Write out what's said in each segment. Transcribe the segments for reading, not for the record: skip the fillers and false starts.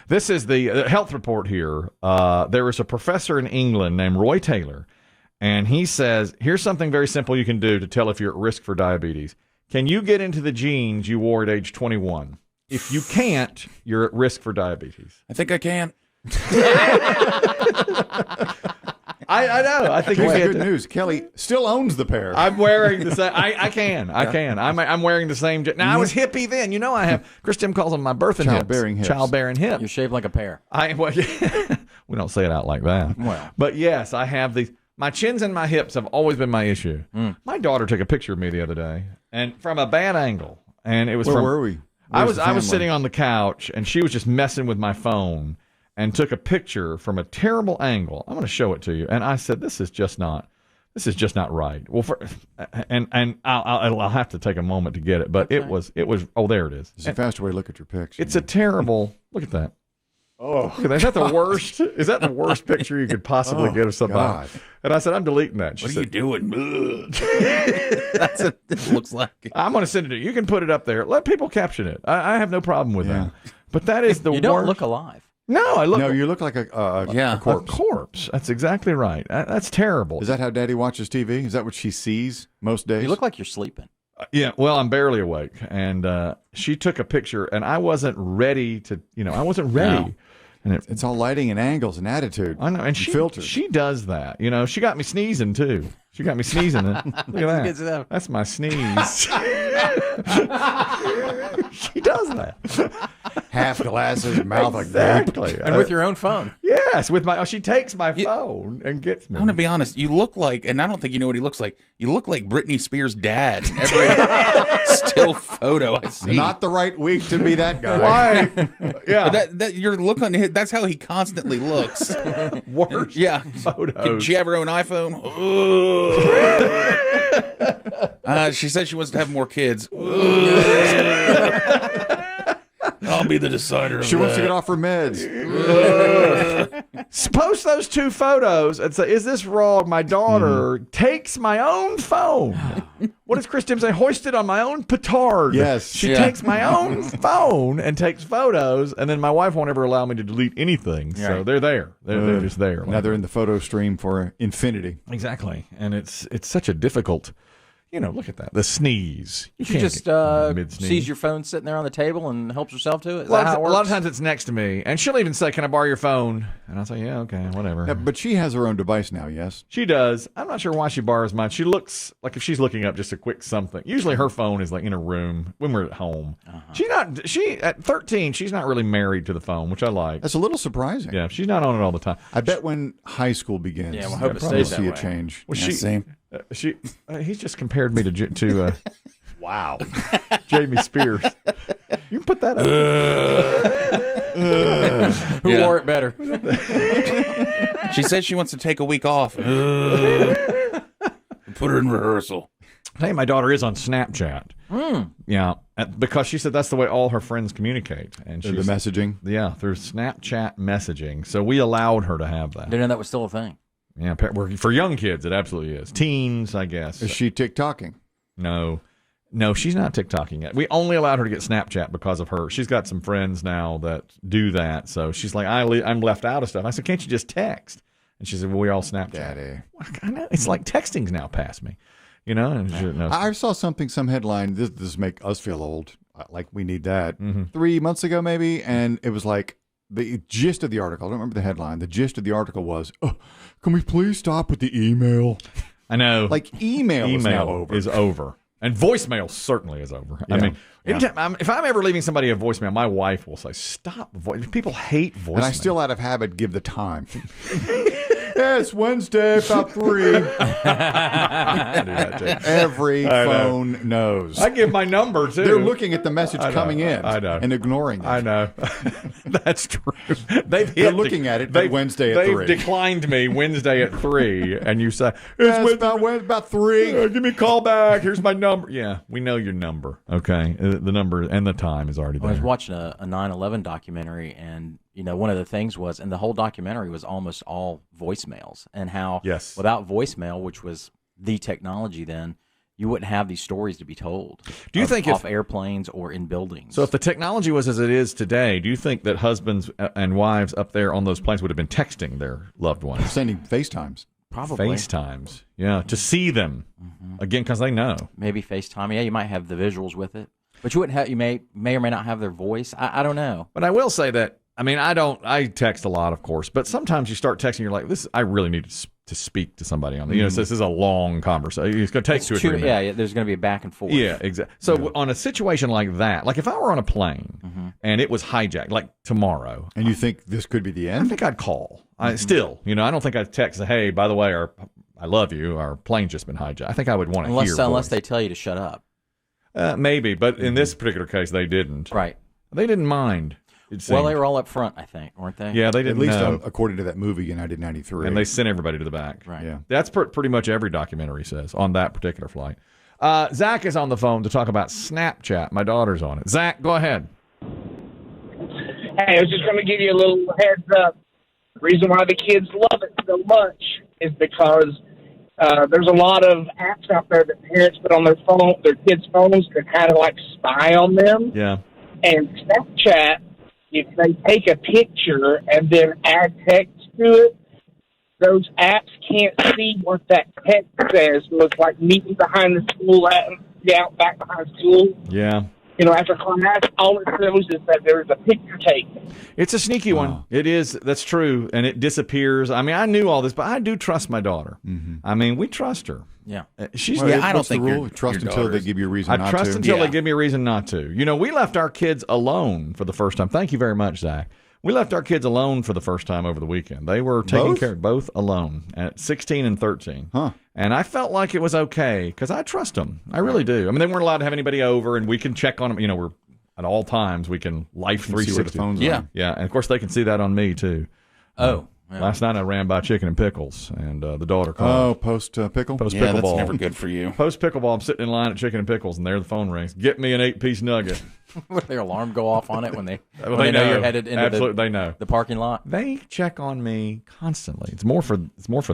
This is the health report here. There is a professor in England named Roy Taylor, and he says, here's something very simple you can do to tell if you're at risk for diabetes. Can you get into the jeans you wore at age 21? If you can't, you're at risk for diabetes. I think I can. I know. I think Here's the good news. Kelly still owns the pair. I'm wearing the same. I can. I'm wearing the same. Now I was hippie then. You know I have. Chris Demm calls them my birth and Childbearing hips. Childbearing hip. You're shaped like a pear. Well, we don't say it out like that. Well, but yes, I have these. My chins and my hips have always been my issue. My daughter took a picture of me the other day, and from a bad angle, and it was. Where were we? I was sitting on the couch, and she was just messing with my phone, and took a picture from a terrible angle. I'm going to show it to you, and I said, "This is just not right." Well, I'll have to take a moment to get it, but it was. Oh, there it is. It's a faster way to look at your pics. It's a terrible. Look at that. Oh, is that the worst? Is that the worst picture you could possibly get of somebody? God. And I said, I'm deleting that. She What are said, you doing? That's what it looks like. I'm going to send it to you. You can put it up there. Let people caption it. I have no problem with that. But that is the worst. you don't look alive. No, I look. No, you look like a corpse. A corpse. That's exactly right. That's terrible. Is that how Daddy watches TV? Is that what she sees most days? You look like you're sleeping. Yeah, well, I'm barely awake. And she took a picture, and I wasn't ready to, I wasn't ready. No. And it's all lighting and angles and attitude. I know, and filters. She does that. She got me sneezing too. She got me sneezing. Look at that. That's my sneeze. She does that. Half glasses, mouth exactly. like And with your own phone. Yes, with my. She takes my phone and gets me. I'm gonna be honest. You look like, and I don't think you know what he looks like. You look like Britney Spears' dad. Every still photo I see. Not the right week to be that guy. Why? Yeah. But that you're looking. That's how he constantly looks. Worst photos. She have her own iPhone. She said she wants to have more kids. I'll be the decider of She wants to get off her meds. Post those two photos and say, is this wrong? My daughter takes my own phone. What does Chris Demm say? Hoisted on my own petard. Yes. She takes my own phone and takes photos, and then my wife won't ever allow me to delete anything. So they're there. They're just there. Now they're in the photo stream for infinity. Exactly. And it's such a difficult... look at that. The sneeze. She just sees your phone sitting there on the table and helps herself to it. Is that how it works? A lot of times it's next to me, and she'll even say, "Can I borrow your phone?" And I'll say, "Yeah, okay, whatever." Yeah, but she has her own device now, yes? She does. I'm not sure why she borrows mine. She looks like if she's looking up just a quick something. Usually her phone is like in a room when we're at home. She at 13, she's not really married to the phone, which I like. That's a little surprising. Yeah, she's not on it all the time. I bet when high school begins, we'll hope it we'll stays that see a way. change. Well, same. He's just compared me to wow, Jamie Spears. You can put that up. Who wore it better? She said she wants to take a week off. Put her in rehearsal. Hey, my daughter is on Snapchat. Yeah, because she said that's the way all her friends communicate. And The messaging? Yeah, through Snapchat messaging. So we allowed her to have that. Didn't know that was still a thing. Yeah, for young kids, it absolutely is. Teens, I guess. Is she TikToking? No, she's not TikToking yet. We only allowed her to get Snapchat because of her. She's got some friends now that do that. So she's like, I'm left out of stuff. I said, can't you just text? And she said, well, we all Snapchat. Daddy. I know. It's like texting's now past me. And I saw some headline. This make us feel old. Like we need that. 3 months ago, maybe. And it was like, the gist of the article, I don't remember the headline. The gist of the article was, can we please stop with the email? I know. Like email is now over. Is over. And voicemail certainly is over. Yeah. I mean, if I'm ever leaving somebody a voicemail, my wife will say, stop. People hate voicemail. And I still, out of habit, give the time. Yeah, it's Wednesday about 3. I do that too. Every phone knows. I give my number, too. They're looking at the message coming in and ignoring it. I know. That's true. They're looking at it Wednesday at 3. They've declined me Wednesday at 3, and you say, it's about 3. Give me a call back. Here's my number. Yeah, we know your number, okay? The number and the time is already there. I was watching a 9/11 documentary, and one of the things was, and the whole documentary was almost all voicemails, and how without voicemail, which was the technology then, you wouldn't have these stories to be told. Do you think off airplanes or in buildings? So if the technology was as it is today, do you think that husbands and wives up there on those planes would have been texting their loved ones? Sending FaceTimes. Probably FaceTimes, yeah, to see them again because they know. maybe FaceTime. Yeah, you might have the visuals with it, but you wouldn't have. You may or may not have their voice. I don't know. But I will say that I text a lot, of course, but sometimes you start texting, you're like, I really need to speak to somebody on this. This is a long conversation. It's going to take 2 or 3 minutes. Yeah, there's going to be a back and forth. Yeah, exactly. So on a situation like that, like if I were on a plane and it was hijacked, like tomorrow, And you think this could be the I end? think I'd call. I don't think I'd text, hey, by the way, I love you, our plane's just been hijacked. I think I would want to hear Unless voice. they tell you to shut up. Maybe, but in this particular case, they didn't. Right. They didn't mind. Well, they were all up front, I think, weren't they? Yeah, they At didn't least know. according to that movie, United 93. And they sent everybody to the back. Right. Yeah. That's pretty much every documentary says on that particular flight. Zach is on the phone to talk about Snapchat. My daughter's on it. Zach, go ahead. Hey, I was just going to give you a little heads up. The reason why the kids love it so much is because there's a lot of apps out there that parents put on their kids' phones to kind of like spy on them. Yeah. And Snapchat, if they take a picture and then add text to it, those apps can't see what that text says. So it's like meeting behind the school, out back behind school. Yeah. After class, all it shows is that there is a picture taken. It's a sneaky one. It is. That's true. And it disappears. I mean, I knew all this, but I do trust my daughter. I mean, we trust her. Yeah. She's. Well, I don't what's think the your- rule? Trust your until they daughter's- give you a reason I not trust to. until Yeah. they give me a reason not to. We left our kids alone for the first time. Thank you very much, Zach. We left our kids alone for the first time over the weekend. They were taking Both? care of both alone at 16 and 13. Huh. And I felt like it was okay because I trust them. I really do. I mean, they weren't allowed to have anybody over, and we can check on them. We're at all times we can life You can see where the 360. phone's Yeah. on. Yeah, and of course they can see that on me too. Oh. Yeah. Last night I ran by Chicken and Pickles, and the daughter Oh, called. post pickle? Post Yeah, that's pickleball. never good for you. Post pickleball. I'm sitting in line at Chicken and Pickles, and there the phone rings. Get me an 8-piece nugget. Would their alarm go off on it when they, Well, when they know you're headed into Absolutely, they know. the parking lot? They check on me constantly. It's more for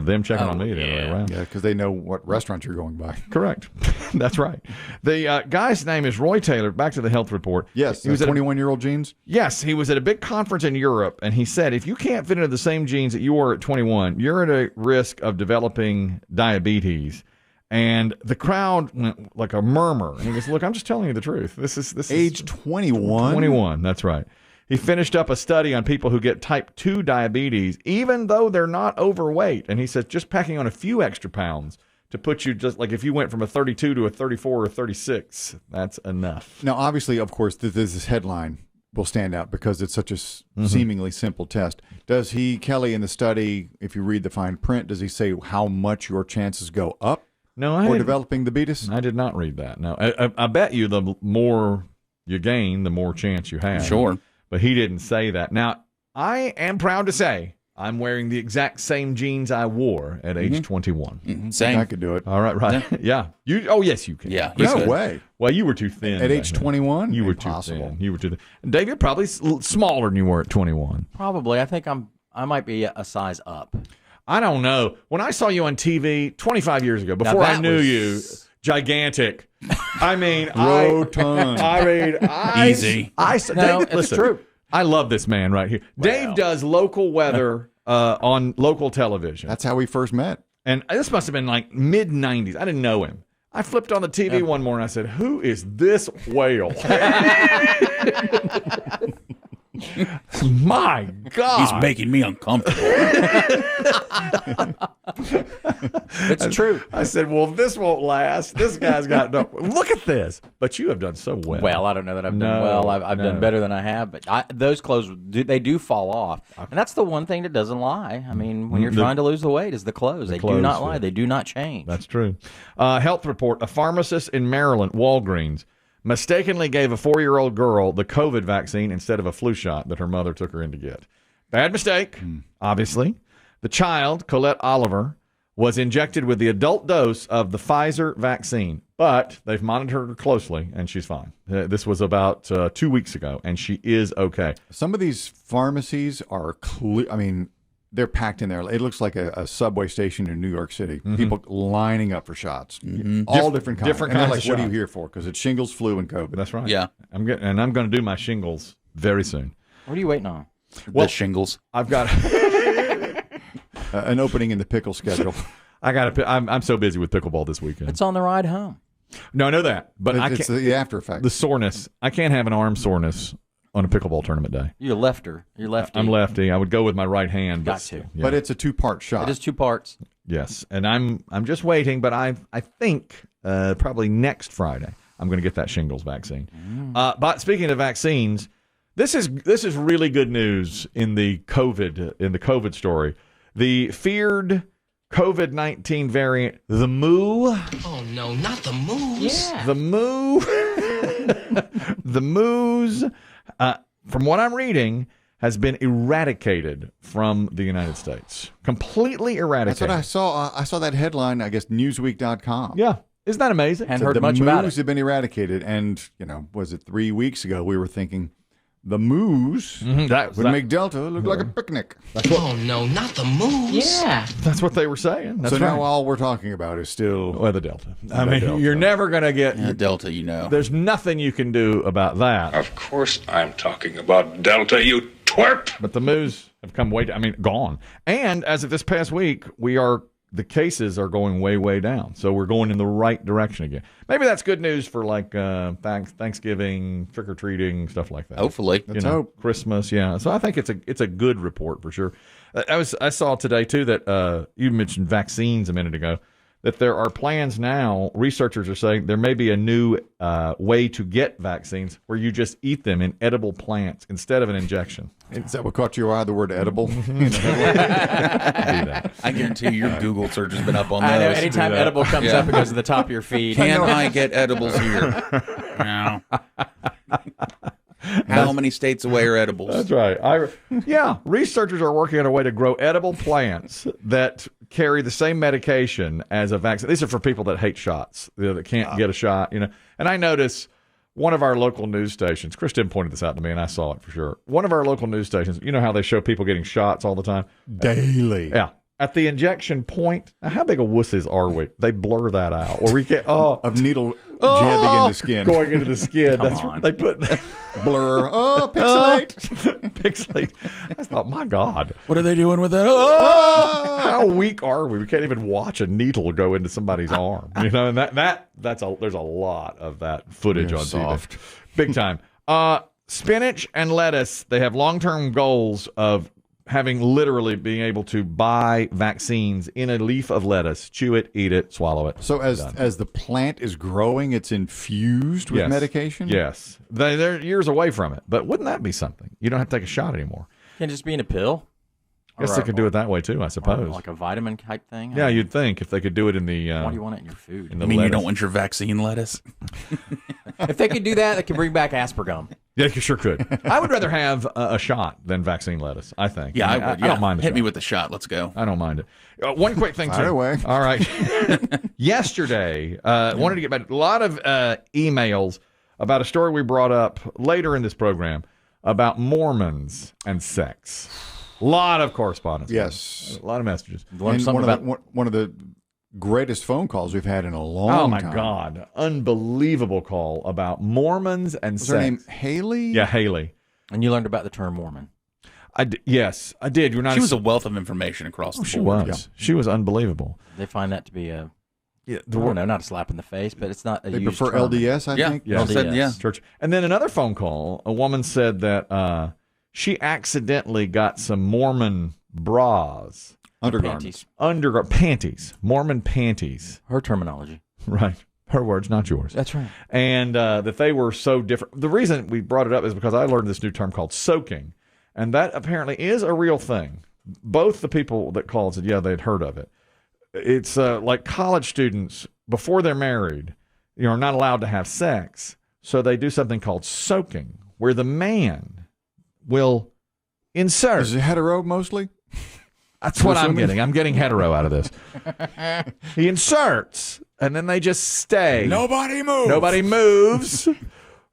them checking on me than the other way around. Yeah, because they know what restaurant you're going by. Correct. That's right. The guy's name is Roy Taylor. Back to the health report. Yes, he was at 21-year-old jeans. Yes, he was at a big conference in Europe, and he said, if you can't fit into the same genes that you were at 21, you're at a risk of developing diabetes. And the crowd went like a murmur. And he goes, look, I'm just telling you the truth. This is Age 21. 21, that's right. He finished up a study on people who get type 2 diabetes, even though they're not overweight. And he says just packing on a few extra pounds to put you just like if you went from a 32 to a 34 or 36, that's enough. Now, obviously, of course, this headline will stand out because it's such a seemingly simple test. Does Kelly, in the study, if you read the fine print, does he say how much your chances go up No, I for didn't. developing the beatus? I did not read that. No, I bet you the more you gain, the more chance you have. Sure. But he didn't say that. Now, I am proud to say I'm wearing the exact same jeans I wore at age 21. Mhm. I Same. could do it. All right, right. Yeah. You. Oh, yes, you can. Yeah. you No could. way. Well, you were too thin. At back age then. 21? You were Impossible. too thin. You were too thin. Dave, you're probably smaller than you were at 21. Probably. I think I might be a size up. I don't know. When I saw you on TV 25 years ago, before I that knew was- you, gigantic. I mean, Rotund. Easy. No, Dave, it's listen, true. I love this man right here. Dave does local weather on local television. That's how we first met. And this must have been like mid 90s. I didn't know him. I flipped on the TV one morning. I said, who is this whale? My God. He's making me uncomfortable. It's true. I said, well, this won't last. This guy's got no. Look at this. But you have done so well. Well, I don't know that I've No, done well. I've no. done better than I have, but those clothes they do fall off, and that's the one thing that doesn't lie. I mean, when you're trying to lose the weight, is the clothes. They clothes do not lie. fit. They do not change. That's true. Health report. A pharmacist in Maryland, Walgreens, mistakenly gave a 4-year-old girl the COVID vaccine instead of a flu shot that her mother took her in to get. Bad mistake, obviously. The child, Colette Oliver, was injected with the adult dose of the Pfizer vaccine, but they've monitored her closely, and she's fine. This was about 2 weeks ago, and she is okay. Some of these pharmacies are clear. I mean, they're packed in there. It looks like a subway station in New York City. People lining up for shots, all different kinds. Different and they're kinds like, of what are you shots. here for? Because it's shingles, flu, and COVID. That's right. Yeah. I'm going to do my shingles very soon. What are you waiting on? The shingles. I've got An opening in the pickle schedule. I'm so busy with pickleball this weekend. It's on the ride home. No, I know that, but I It's can't. the after effect. The soreness. I can't have an arm soreness on a pickleball tournament day. You're lefter. You're lefty. I'm lefty. I would go with my right hand. Got to. Yeah. But it's a 2-part shot. It is 2 parts. Yes, and I'm just waiting, but I think probably next Friday I'm going to get that shingles vaccine. But speaking of vaccines, this is really good news in the COVID story. The feared COVID-19 variant, the Moo. Oh no, not the moose. Yeah. The Moo. The Moos, from what I'm reading, has been eradicated from the United States. Completely eradicated. That's what I saw. I saw that headline, I guess, Newsweek.com. Yeah. Isn't that amazing? Hadn't Said heard the much moose about it. have been eradicated. And, was it 3 weeks ago, we were thinking, the moose would make Delta look like a picnic. Oh no, not the moose. Yeah. That's what they were saying. That's So right. now all we're talking about is still... Well, the Delta. I mean, Delta. you're never going to get... Yeah, Delta, There's nothing you can do about that. Of course I'm talking about Delta, you twerp! But the moves have come gone. And as of this past week, the cases are going way, way down. So we're going in the right direction again. Maybe that's good news for like Thanksgiving, trick-or-treating, stuff like that. Hopefully. Let's hope. Christmas, yeah. So I think it's a good report for sure. I saw today too that you mentioned vaccines a minute ago, that there are plans now. Researchers are saying there may be a new way to get vaccines where you just eat them in edible plants instead of an injection. Is that what caught your eye, the word edible? I guarantee your Google search has been up on those. I know. Anytime edible comes up, it goes to the top of your feed. Can I get edibles here? No. How many states away are edibles? That's right. Researchers are working on a way to grow edible plants that carry the same medication as a vaccine. These are for people that hate shots, that can't get a shot, And I notice one of our local news stations, Kristen pointed this out to me, and I saw it for sure. One of our local news stations, you know how they show people getting shots all the time? Daily. Yeah. At the injection point, now how big of wusses are we? They blur that out. Or we get, Of needle jabbing in the skin. going into the skin. That's on. what they put. Blur. Oh, pixelate. Pixelate. I thought, my God. What are they doing with that? How weak are we? We can't even watch a needle go into somebody's arm. And there's a lot of that footage You're on soft. TV. Big time. Spinach and lettuce, they have long-term goals of literally being able to buy vaccines in a leaf of lettuce, chew it, eat it, swallow it. So as the plant is growing, it's infused with Yes. medication? Yes. They're years away from it. But wouldn't that be something? You don't have to take a shot anymore. Can it just be in a pill? I guess they could do it that way too, I Or suppose. like a vitamin type thing? Yeah, you'd think if they could do it in the Why do you want it in your food? in the I mean, you lettuce. don't want your vaccine lettuce? If they could do that, they could bring back Aspergum. Yeah, you sure could. I would rather have a shot than vaccine lettuce, I think. Yeah, I mean, would. I don't mind the Hit me shot. with the shot. Let's go. I don't mind it. One quick thing, too. Fire away. All right. Yesterday, wanted to get back. A lot of emails about a story we brought up later in this program about Mormons and sex. A lot of correspondence. Yes. A lot of messages. Learn And something about one of the greatest phone calls we've had in a long Oh, my time. God. Unbelievable call about Mormons and Was sex. her name Haley? Yeah, Haley. and you learned about the term Mormon. Yes, I did. You're not. She was a wealth of information across the She board. was. She was unbelievable. They find that to be a, Yeah, I don't know, not a slap in the face, but it's not a They used prefer term. LDS, I Yeah. think. Yeah. I said, yeah. Church. And then another phone call, a woman said that she accidentally got some Mormon bras, Undergarments. panties, Mormon panties. Her terminology. Right. Her words, not yours. That's right. And that they were so different. The reason we brought it up is because I learned this new term called soaking. And that apparently is a real thing. Both the people that called said, yeah, they'd heard of it. It's like college students, before they're married, are not allowed to have sex. So they do something called soaking, where the man will insert. Is it hetero mostly? That's what I'm assuming? getting. I'm getting hetero out of this. He inserts, and then they just stay. Nobody move. Nobody moves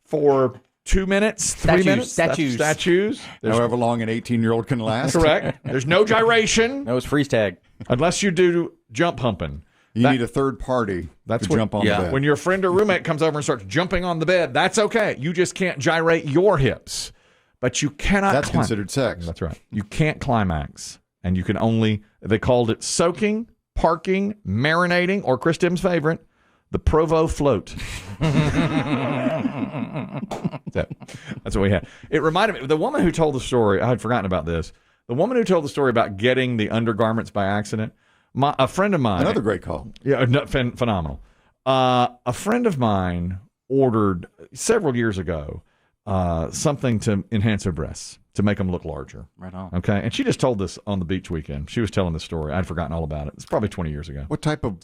for 2 minutes, 3 minutes. Statues. There's- However long an 18-year-old can last. Correct. There's no gyration No, it's freeze tag. unless you do jump humping. You need a third party to jump on the bed. When your friend or roommate comes over and starts jumping on the bed, that's okay. You just can't gyrate your hips. But you cannot. That's considered sex. That's right. You can't climax. And you can only, they called it soaking, parking, marinating, or Chris Timm's favorite, the Provo float. That's what we had. It reminded me, the woman who told the story, I had forgotten about this. The woman who told the story about getting the undergarments by accident, a friend of mine. Another great call. Yeah, phenomenal. A friend of mine ordered several years ago something to enhance her breasts, to make them look larger. Right on. Okay. And she just told this on the beach weekend. She was telling the story. I'd forgotten all about it. It's probably 20 years ago. What type of,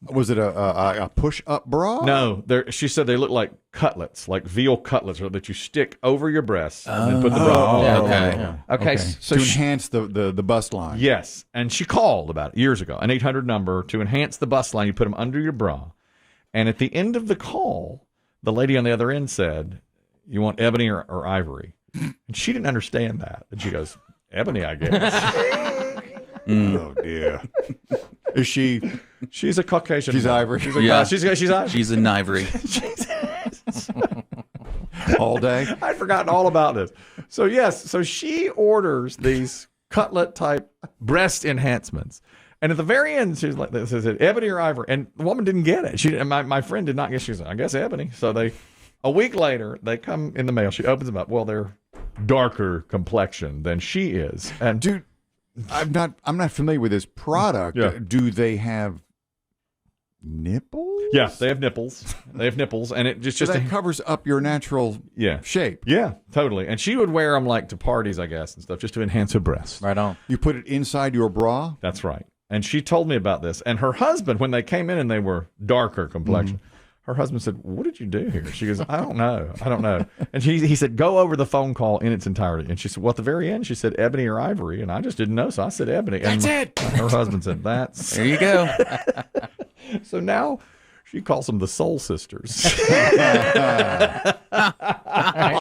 was it a push-up bra? No, she said they look like cutlets, like veal cutlets that you stick over your breasts and then put the bra on. Okay. Okay. So to enhance the bust line. yes. And she called about it years ago, an 800 number to enhance the bust line. You put them under your bra. And at the end of the call, the lady on the other end said, you want ebony or ivory? And she didn't understand that. And she goes, ebony, I guess. Oh, dear. Is she? She's a Caucasian. She's woman. ivory. She's ivory. She's an ivory. All day? I'd forgotten all about this. So, yes. So she orders these cutlet-type breast enhancements. And at the very end, she's like, this is it, ebony or ivory? And the woman didn't get it. My friend did not get it. She said, I guess ebony. So a week later, they come in the mail. She opens them up. Well, they're darker complexion than she is. And Dude, I'm not familiar with this product. Yeah. Do they have nipples? yeah, they have nipples. And it just So that covers up your natural shape. Yeah, totally. And she would wear them like to parties, I guess, and stuff, just to enhance her breasts. Right on. You put it inside your bra? That's right. And she told me about this. And her husband, when they came in and they were darker complexion, her husband said, what did you do here? She goes, I don't know. And he said, go over the phone call in its entirety. And she said, well, at the very end, she said ebony or ivory. And I just didn't know. So I said ebony. That's it. Her husband said, that's. There you go. So now she calls them the Soul Sisters.